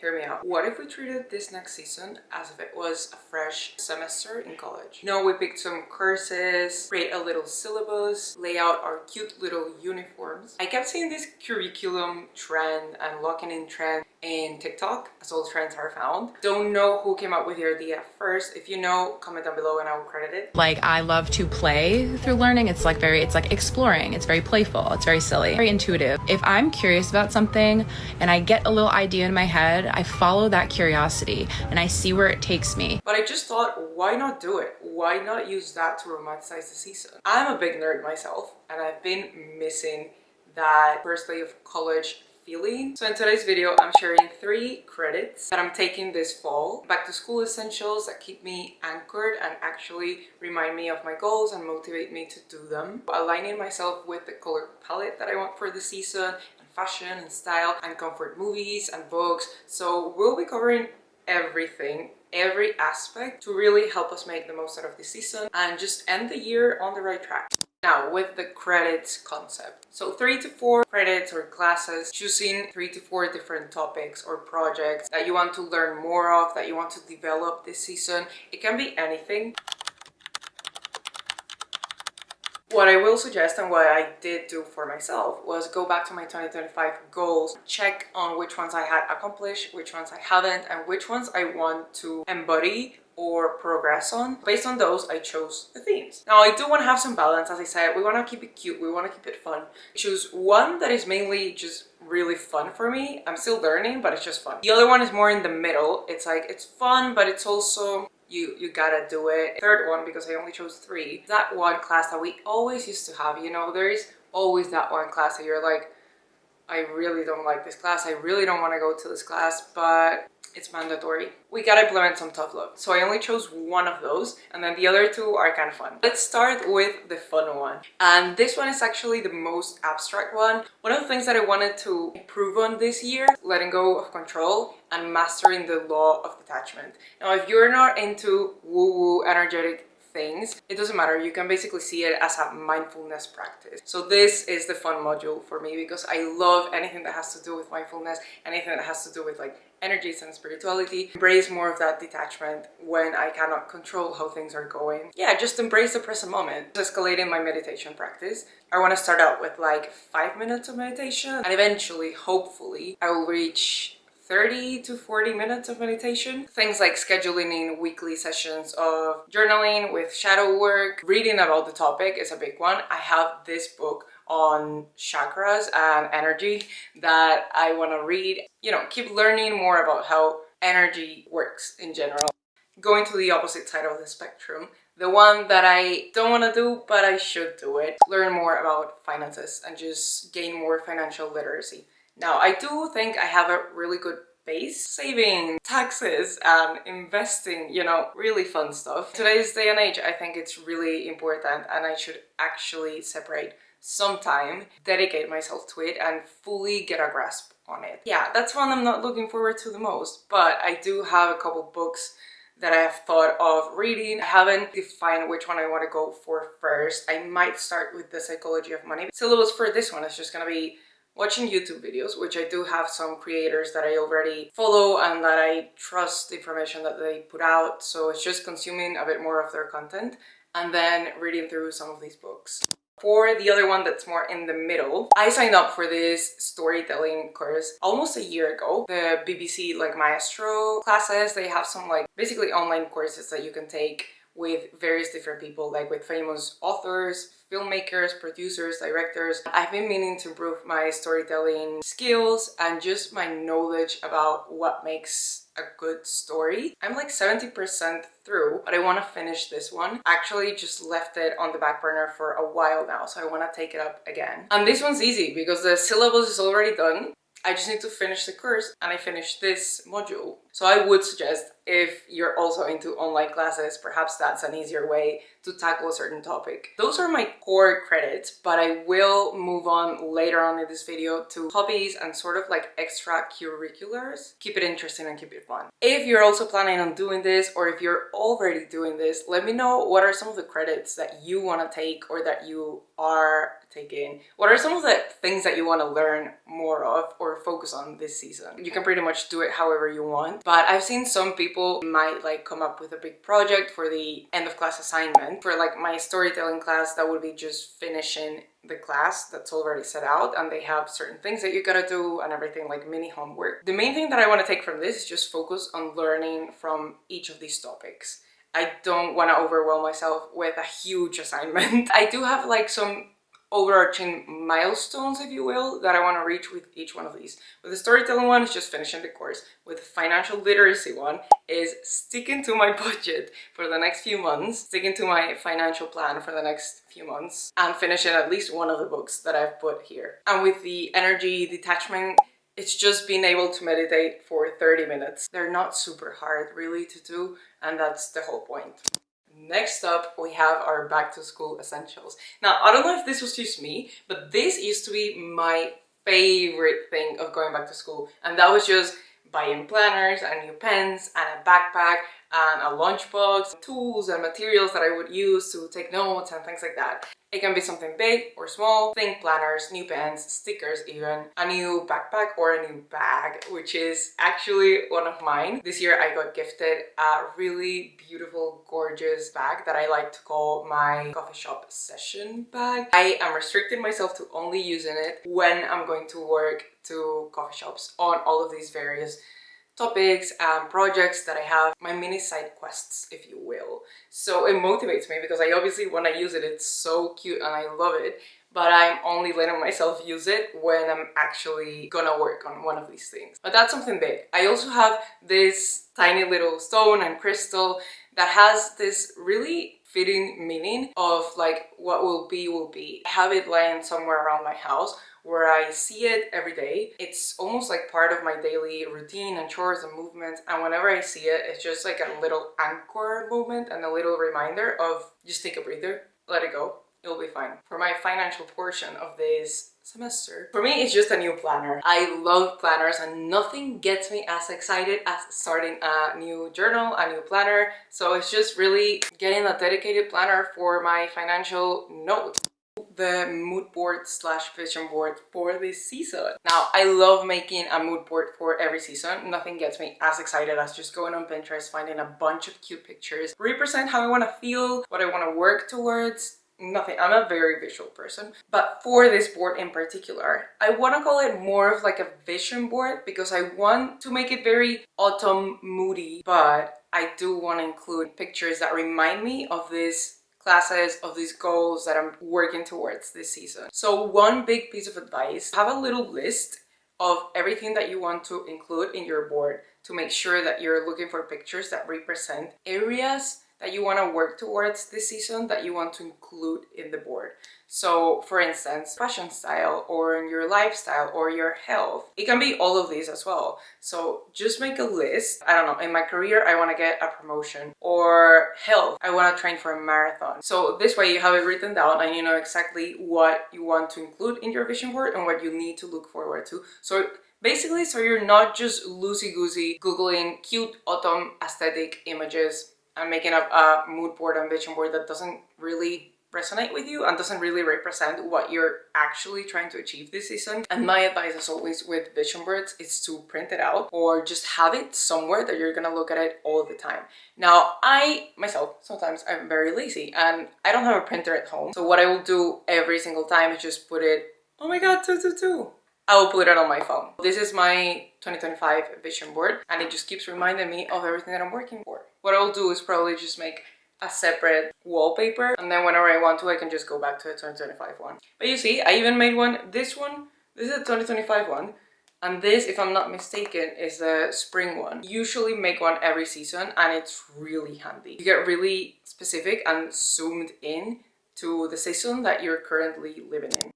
hear me out. What if we treated this next season as if it was a fresh semester in college? You know, we picked some courses, create a little syllabus, lay out our cute little uniforms. I kept seeing this curriculum trend and locking in trend in TikTok, as all trends are found. Don't know who came up with the idea first. If you know, comment down below and I will credit it. Like, I love to play through learning. It's like exploring. It's very playful. It's very silly, very intuitive. If I'm curious about something and I get a little idea in my head, I follow that curiosity and I see where it takes me. But I just thought, why not do it? Why not use that to romanticize the season? I'm a big nerd myself and I've been missing that first day of college feeling. So in today's video, I'm sharing 3 credits that I'm taking this fall. Back to school essentials that keep me anchored and actually remind me of my goals and motivate me to do them. Aligning myself with the color palette that I want for the season, and fashion and style and comfort movies and books. So we'll be covering everything, every aspect to really help us make the most out of this season and just end the year on the right track. Now, with the credits concept. So 3 to 4 credits or classes, choosing 3 to 4 different topics or projects that you want to learn more of, that you want to develop this season. It can be anything. What I will suggest and what I did do for myself was go back to my 2025 goals, check on which ones I had accomplished, which ones I haven't, and which ones I want to embody or progress on. Based on those, I chose the themes. Now, I do want to have some balance. As I said, we want to keep it cute, we want to keep it fun. Choose one that is mainly just really fun for me. I'm still learning, but it's just fun. The other one is more in the middle. It's like, it's fun, but it's also you gotta do it. Third one, because I only chose 3, that one class that we always used to have. You know, there is always that one class that you're like, I really don't like this class, I really don't want to go to this class, but it's mandatory. We gotta implement some tough love. So I only chose one of those, and then the other 2 are kind of fun. Let's start with the fun one. And this one is actually the most abstract one. One of the things that I wanted to improve on this year, letting go of control and mastering the law of detachment. Now, if you're not into woo-woo energetic things, it doesn't matter. You can basically see it as a mindfulness practice. So this is the fun module for me because I love anything that has to do with mindfulness, anything that has to do with like energies and spirituality. Embrace more of that detachment when I cannot control how things are going. Yeah, just embrace the present moment. Escalating my meditation practice. I want to start out with like 5 minutes of meditation, and eventually, hopefully, I will reach 30 to 40 minutes of meditation. Things like scheduling in weekly sessions of journaling with shadow work. Reading about the topic is a big one. I have this book on chakras and energy that I want to read. You know, keep learning more about how energy works in general. Going to the opposite side of the spectrum, the one that I don't want to do, but I should do it. Learn more about finances and just gain more financial literacy. Now, I do think I have a really good base. Saving, taxes, and investing, you know, really fun stuff. Today's day and age, I think it's really important and I should actually separate some time, dedicate myself to it and fully get a grasp on it. Yeah, that's one I'm not looking forward to the most, but I do have a couple books that I have thought of reading. I haven't defined which one I want to go for first. I might start with The Psychology of Money. Syllabus for this one is just gonna be watching YouTube videos, which I do have some creators that I already follow and that I trust the information that they put out. So it's just consuming a bit more of their content and then reading through some of these books. For the other one that's more in the middle, I signed up for this storytelling course almost a year ago. The BBC like Maestro classes, they have some like basically online courses that you can take with various different people, like with famous authors, filmmakers, producers, directors. I've been meaning to improve my storytelling skills and just my knowledge about what makes a good story. I'm like 70% through, but I want to finish this one. Actually just left it on the back burner for a while now, so I want to take it up again. And this one's easy because the syllabus is already done. I just need to finish the course and I finished this module. So I would suggest, if you're also into online classes, perhaps that's an easier way to tackle a certain topic. Those are my core credits, but I will move on later on in this video to hobbies and sort of like extracurriculars. Keep it interesting and keep it fun. If you're also planning on doing this, or if you're already doing this, let me know what are some of the credits that you want to take or that you are take in? What are some of the things that you want to learn more of or focus on this season? You can pretty much do it however you want, but I've seen some people might like come up with a big project for the end of class assignment. For like my storytelling class, that would be just finishing the class that's already set out, and they have certain things that you gotta do and everything, like mini homework. The main thing that I want to take from this is just focus on learning from each of these topics. I don't want to overwhelm myself with a huge assignment. I do have like some overarching milestones, if you will, that I want to reach with each one of these. With the storytelling one, it's just finishing the course. With the financial literacy one, is sticking to my budget for the next few months, sticking to my financial plan for the next few months, and finishing at least one of the books that I've put here. And with the energy detachment, it's just being able to meditate for 30 minutes. They're not super hard really to do, and that's the whole point. Next up, we have our back to school essentials. Now, I don't know if this was just me, but this used to be my favorite thing of going back to school. And that was just buying planners and new pens and a backpack and a lunchbox, tools and materials that I would use to take notes and things like that. It can be something big or small. Think planners, new pens, stickers even, a new backpack or a new bag, which is actually one of mine. This year I got gifted a really beautiful, gorgeous bag that I like to call my coffee shop session bag. I am restricting myself to only using it when I'm going to work to coffee shops on all of these various topics and projects that I have, my mini side quests, if you will. So it motivates me because I obviously, when I use it, it's so cute and I love it, but I'm only letting myself use it when I'm actually gonna work on one of these things. But that's something big. I also have this tiny little stone and crystal that has this really fitting meaning of like what will be will be. I have it lying somewhere around my house where I see it every day. It's almost like part of my daily routine and chores and movements, and whenever I see it, it's just like a little anchor moment and a little reminder of just take a breather, let it go, it'll be fine. For my financial portion of this semester, for me, it's just a new planner. I love planners and nothing gets me as excited as starting a new journal, a new planner. So it's just really getting a dedicated planner for my financial notes. The mood board slash vision board for this season. Now, I love making a mood board for every season. Nothing gets me as excited as just going on Pinterest, finding a bunch of cute pictures, represent how I want to feel, what I want to work towards. Nothing. I'm a very visual person, but for this board in particular, I want to call it more of like a vision board because I want to make it very autumn moody, but I do want to include pictures that remind me of this classes, of these goals that I'm working towards this season. So one big piece of advice, have a little list of everything that you want to include in your board to make sure that you're looking for pictures that represent areas that you want to work towards this season that you want to include in the board. So for instance, fashion style or your lifestyle or your health. It can be all of these as well. So just make a list. I don't know, in my career, I want to get a promotion, or health, I want to train for a marathon. So this way you have it written down and you know exactly what you want to include in your vision board and what you need to look forward to. So basically, so you're not just loosey-goosey Googling cute autumn aesthetic images and making up a mood board and vision board that doesn't really resonate with you and doesn't really represent what you're actually trying to achieve this season. And my advice, as always, with vision boards is to print it out or just have it somewhere that you're gonna look at it all the time. Now, I myself, sometimes I'm very lazy and I don't have a printer at home. So what I will do every single time is just put it, oh my god, 222. I will put it on my phone. This is my 2025 vision board and it just keeps reminding me of everything that I'm working for. What I'll do is probably just make a separate wallpaper, and then whenever I want to, I can just go back to the 2025 one. But you see, I even made one. This is a 2025 one, and this, if I'm not mistaken, is the spring one. Usually make one every season, and it's really handy. You get really specific and zoomed in to the season that you're currently living in.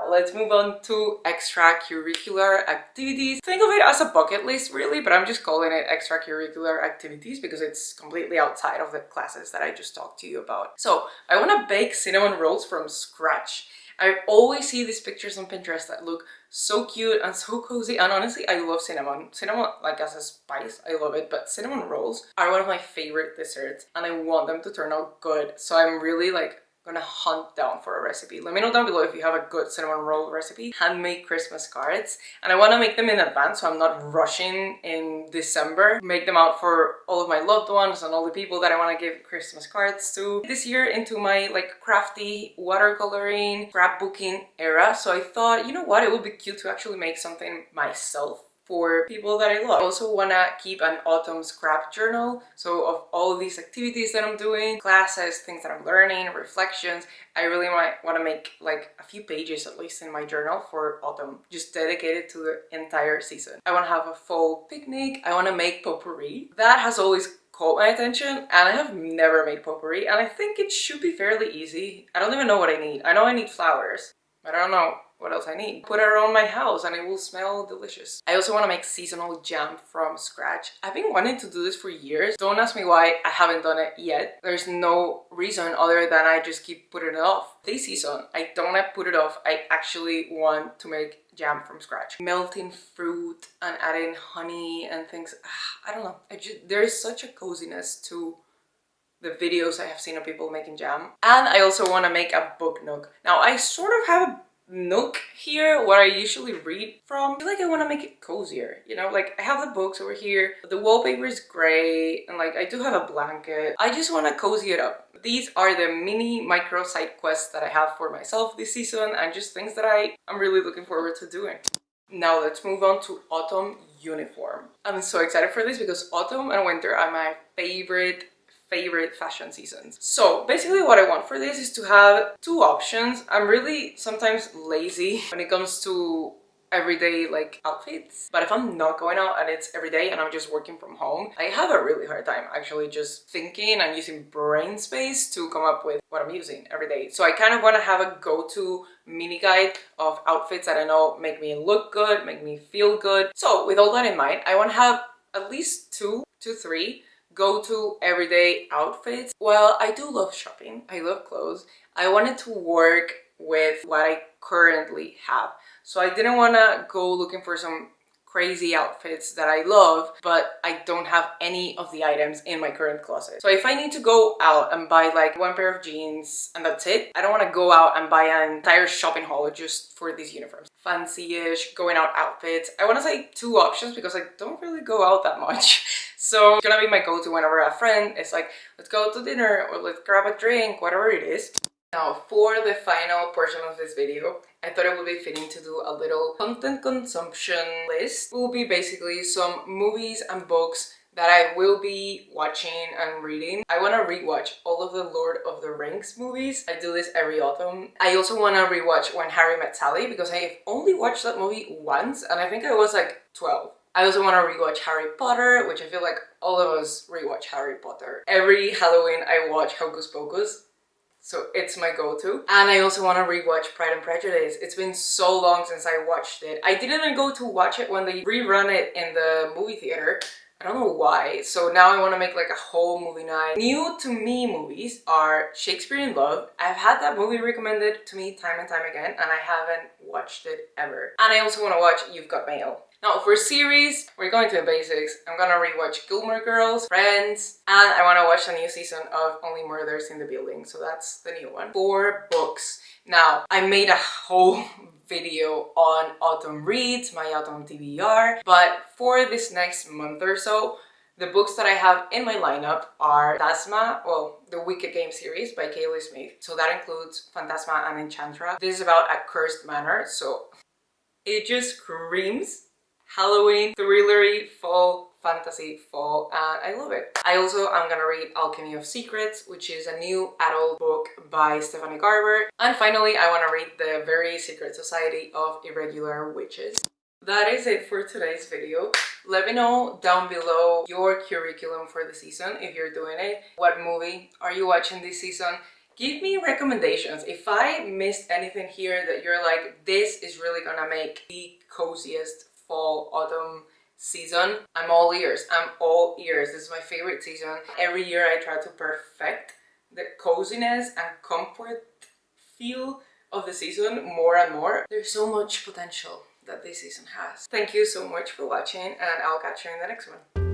Let's move on to extracurricular activities. Think of it as a bucket list really, but I'm just calling it extracurricular activities because it's completely outside of the classes that I just talked to you about. So I want to bake cinnamon rolls from scratch. I always see these pictures on Pinterest that look so cute and so cozy, and honestly I love cinnamon. Cinnamon, like as a spice, I love it, but cinnamon rolls are one of my favorite desserts and I want them to turn out good. So I'm really like gonna hunt down for a recipe. Let me know down below if you have a good cinnamon roll recipe. Handmade Christmas cards, and I want to make them in advance so I'm not rushing in December. Make them out for all of my loved ones and all the people that I want to give Christmas cards to. This year into my like crafty watercoloring scrapbooking era, so I thought, you know what, it would be cute to actually make something myself for people that I love. I also want to keep an autumn scrap journal, so of all of these activities that I'm doing, classes, things that I'm learning, reflections, I really want to make like a few pages at least in my journal for autumn, just dedicated to the entire season. I want to have a fall picnic. I want to make potpourri. That has always caught my attention, and I have never made potpourri, and I think it should be fairly easy. I don't even know what I need. I know I need flowers, but I don't know what else I need. Put it around my house and it will smell delicious. I also want to make seasonal jam from scratch. I've been wanting to do this for years. Don't ask me why I haven't done it yet. There's no reason other than I just keep putting it off. This season, I don't want to put it off. I actually want to make jam from scratch. Melting fruit and adding honey and things. I don't know. There is such a coziness to the videos I have seen of people making jam. And I also want to make a book nook. Now I sort of have a nook here where I usually read from. I feel like I want to make it cozier, you know, like I have the books over here, but the wallpaper is gray, and like I do have a blanket. I just want to cozy it up. These are the mini micro side quests that I have for myself this season, and just things that I'm really looking forward to doing. Now let's move on to autumn uniform. I'm so excited for this because autumn and winter are my favorite fashion seasons. So basically what I want for this is to have two options. I'm really sometimes lazy when it comes to everyday like outfits, but if I'm not going out and it's every day and I'm just working from home, I have a really hard time actually just thinking and using brain space to come up with what I'm using every day. So I kind of want to have a go-to mini guide of outfits that I know make me look good, make me feel good. So with all that in mind, I want to have at least two to three go-to everyday outfits. Well, I do love shopping. I love clothes. I wanted to work with what I currently have. So I didn't want to go looking for some crazy outfits that I love, but I don't have any of the items in my current closet. So if I need to go out and buy like one pair of jeans and that's it, I don't want to go out and buy an entire shopping haul just for these uniforms. Fancy-ish going out outfits. I want to say two options because I don't really go out that much. So it's gonna be my go-to whenever a friend is like, let's go to dinner or let's grab a drink, whatever it is. Now for the final portion of this video, I thought it would be fitting to do a little content consumption list. It will be basically some movies and books that I will be watching and reading. I want to rewatch all of the Lord of the Rings movies. I do this every autumn. I also want to rewatch When Harry Met Sally because I have only watched that movie once and I think I was like 12. I also want to rewatch Harry Potter, which I feel like all of us rewatch Harry Potter. Every Halloween I watch Hocus Pocus, so it's my go-to. And I also want to rewatch Pride and Prejudice. It's been so long since I watched it. I didn't go to watch it when they rerun it in the movie theater. I don't know why. So now I want to make like a whole movie night. New to me movies are Shakespeare in Love. I've had that movie recommended to me time and time again, and I haven't watched it ever. And I also want to watch You've Got Mail. Now for series, we're going to the basics. I'm gonna rewatch Gilmore Girls, Friends, and I want to watch the new season of Only Murders in the Building. So that's the new one. For books. Now, I made a whole video on autumn reads, my autumn TBR, but for this next month or so, the books that I have in my lineup are Phantasma, well, the Wicked Game series by Kaylee Smith. So that includes Phantasma and Enchantra. This is about a cursed manor, so it just screams Halloween, thrillery, fall, fantasy, fall, and I love it. I also am gonna read Alchemy of Secrets, which is a new adult book by Stephanie Garber. And finally, I want to read The Very Secret Society of Irregular Witches. That is it for today's video. Let me know down below your curriculum for the season, if you're doing it. What movie are you watching this season? Give me recommendations. If I missed anything here that you're like, this is really gonna make the coziest fall, autumn season, I'm all ears. I'm all ears. This is my favorite season. Every year I try to perfect the coziness and comfort feel of the season more and more. There's so much potential that this season has. Thank you so much for watching, and I'll catch you in the next one.